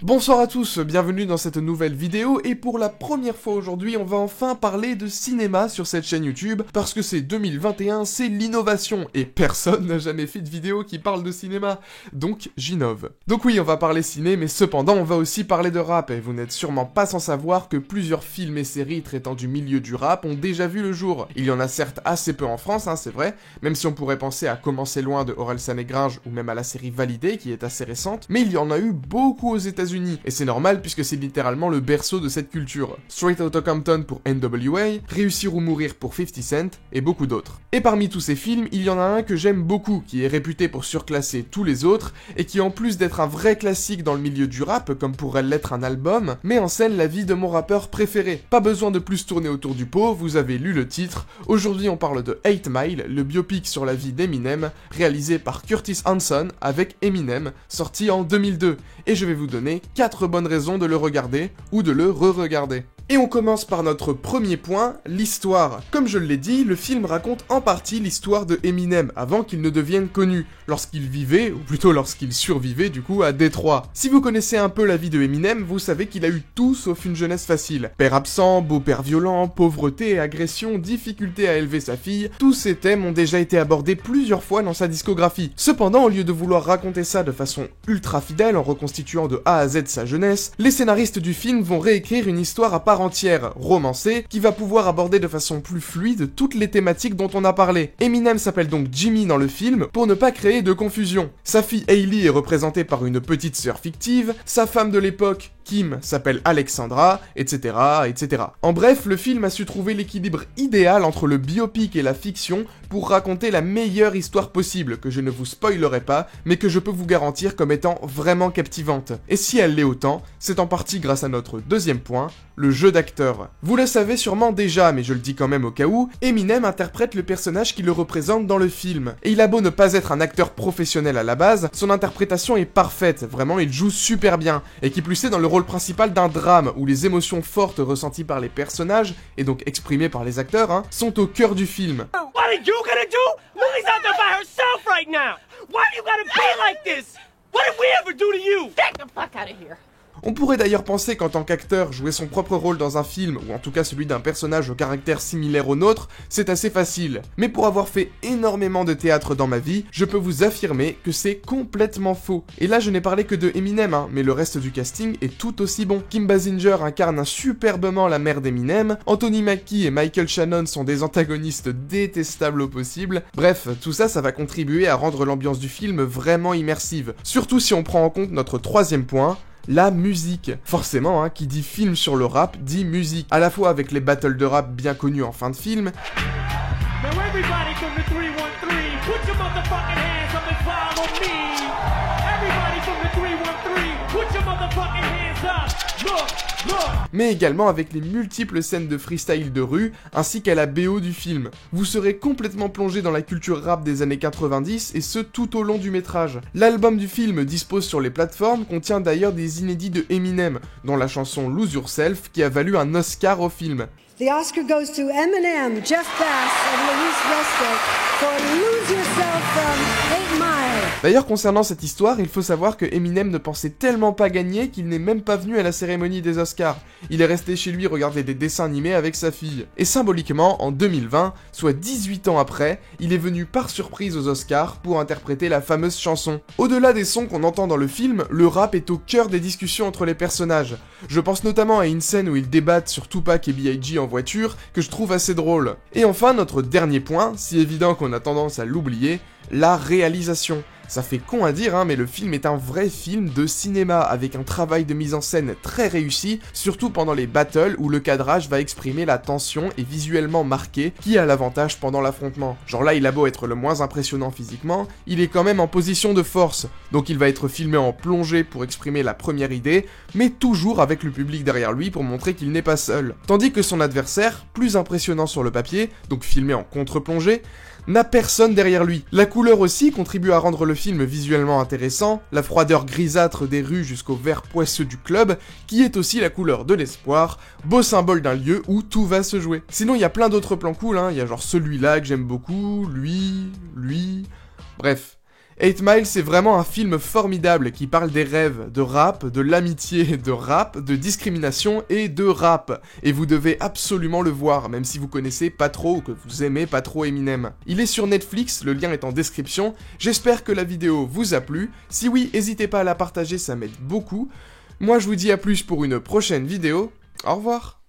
Bonsoir à tous, bienvenue dans cette nouvelle vidéo, et pour la première fois aujourd'hui, on va enfin parler de cinéma sur cette chaîne YouTube, parce que c'est 2021, c'est l'innovation, et personne n'a jamais fait de vidéo qui parle de cinéma, donc j'innove. Donc oui, on va parler ciné, mais cependant on va aussi parler de rap, et vous n'êtes sûrement pas sans savoir que plusieurs films et séries traitant du milieu du rap ont déjà vu le jour. Il y en a certes assez peu en France, c'est vrai, même si on pourrait penser à Commencer loin de Orelsan et Gringe, ou même à la série Validé, qui est assez récente, mais il y en a eu beaucoup aux États-Unis. Et c'est normal puisque c'est littéralement le berceau de cette culture. Straight Outta Compton pour NWA, Réussir ou mourir pour 50 Cent, et beaucoup d'autres. Et parmi tous ces films, il y en a un que j'aime beaucoup, qui est réputé pour surclasser tous les autres, et qui en plus d'être un vrai classique dans le milieu du rap, comme pourrait l'être un album, met en scène la vie de mon rappeur préféré. Pas besoin de plus tourner autour du pot, vous avez lu le titre. Aujourd'hui on parle de 8 Mile, le biopic sur la vie d'Eminem, réalisé par Curtis Hanson avec Eminem, sorti en 2002. Et je vais vous donner 4 bonnes raisons de le regarder, ou de le re-regarder. Et on commence par notre premier point, l'histoire. Comme je l'ai dit, le film raconte en partie l'histoire de Eminem, avant qu'il ne devienne connu, lorsqu'il vivait, ou plutôt lorsqu'il survivait du coup, à Détroit. Si vous connaissez un peu la vie de Eminem, vous savez qu'il a eu tout sauf une jeunesse facile. Père absent, beau-père violent, pauvreté et agression, difficulté à élever sa fille, tous ces thèmes ont déjà été abordés plusieurs fois dans sa discographie. Cependant, au lieu de vouloir raconter ça de façon ultra fidèle, en reconstituant de A à Z sa jeunesse, les scénaristes du film vont réécrire une histoire à part entière, romancée, qui va pouvoir aborder de façon plus fluide toutes les thématiques dont on a parlé. Eminem s'appelle donc Jimmy dans le film, pour ne pas créer de confusion. Sa fille Hailey est représentée par une petite sœur fictive, sa femme de l'époque, Kim, s'appelle Alexandra, etc., etc. En bref, le film a su trouver l'équilibre idéal entre le biopic et la fiction pour raconter la meilleure histoire possible, que je ne vous spoilerai pas, mais que je peux vous garantir comme étant vraiment captivante. Et si elle l'est autant, c'est en partie grâce à notre deuxième point, le jeu d'acteur. Vous le savez sûrement déjà, mais je le dis quand même au cas où, Eminem interprète le personnage qui le représente dans le film. Et il a beau ne pas être un acteur professionnel à la base, son interprétation est parfaite, vraiment il joue super bien, et qui plus est dans le rôle principal d'un drame, où les émotions fortes ressenties par les personnages, et donc exprimées par les acteurs, sont au cœur du film. What are you gonna do? Lily's out there by herself right now! Why do you gotta be like this? What did we ever do to you? Get the fuck out of here! On pourrait d'ailleurs penser qu'en tant qu'acteur, jouer son propre rôle dans un film, ou en tout cas celui d'un personnage au caractère similaire au nôtre, c'est assez facile. Mais pour avoir fait énormément de théâtre dans ma vie, je peux vous affirmer que c'est complètement faux. Et là je n'ai parlé que de Eminem, mais le reste du casting est tout aussi bon. Kim Basinger incarne superbement la mère d'Eminem, Anthony Mackie et Michael Shannon sont des antagonistes détestables au possible. Bref, tout ça, ça va contribuer à rendre l'ambiance du film vraiment immersive. Surtout si on prend en compte notre troisième point, la musique. Forcément, qui dit film sur le rap, dit musique. À la fois avec les battles de rap bien connus en fin de film, Now everybody from the 313, put your motherfucking hands up and follow me! Everybody from the 313, put your motherfucking hands up! Look! mais également avec les multiples scènes de freestyle de rue, ainsi qu'à la BO du film. Vous serez complètement plongé dans la culture rap des années 90, et ce tout au long du métrage. L'album du film dispose sur les plateformes contient d'ailleurs des inédits de Eminem, dont la chanson Lose Yourself, qui a valu un Oscar au film. The Oscar goes to Eminem, Jeff Bass, and Louise Rester for Lose Yourself from 8 Mile. D'ailleurs, concernant cette histoire, il faut savoir que Eminem ne pensait tellement pas gagner qu'il n'est même pas venu à la cérémonie des Oscars. Il est resté chez lui regarder des dessins animés avec sa fille. Et symboliquement, en 2020, soit 18 ans après, il est venu par surprise aux Oscars pour interpréter la fameuse chanson. Au-delà des sons qu'on entend dans le film, le rap est au cœur des discussions entre les personnages. Je pense notamment à une scène où ils débattent sur Tupac et B.I.G. en voiture, que je trouve assez drôle. Et enfin, notre dernier point, si évident qu'on a tendance à l'oublier, la réalisation. Ça fait con à dire, mais le film est un vrai film de cinéma, avec un travail de mise en scène très réussi, surtout pendant les battles où le cadrage va exprimer la tension et visuellement marqué, qui a l'avantage pendant l'affrontement. Genre là, il a beau être le moins impressionnant physiquement, il est quand même en position de force, donc il va être filmé en plongée pour exprimer la première idée, mais toujours avec le public derrière lui pour montrer qu'il n'est pas seul. Tandis que son adversaire, plus impressionnant sur le papier, donc filmé en contre-plongée, n'a personne derrière lui. La couleur aussi contribue à rendre le film visuellement intéressant, la froideur grisâtre des rues jusqu'au vert poisseux du club, qui est aussi la couleur de l'espoir, beau symbole d'un lieu où tout va se jouer. Sinon il y a plein d'autres plans cool, il y a genre celui-là que j'aime beaucoup, lui... Bref. 8 Mile, c'est vraiment un film formidable qui parle des rêves, de rap, de l'amitié, de rap, de discrimination et de rap. Et vous devez absolument le voir, même si vous connaissez pas trop ou que vous aimez pas trop Eminem. Il est sur Netflix, le lien est en description. J'espère que la vidéo vous a plu. Si oui, n'hésitez pas à la partager, ça m'aide beaucoup. Moi je vous dis à plus pour une prochaine vidéo. Au revoir.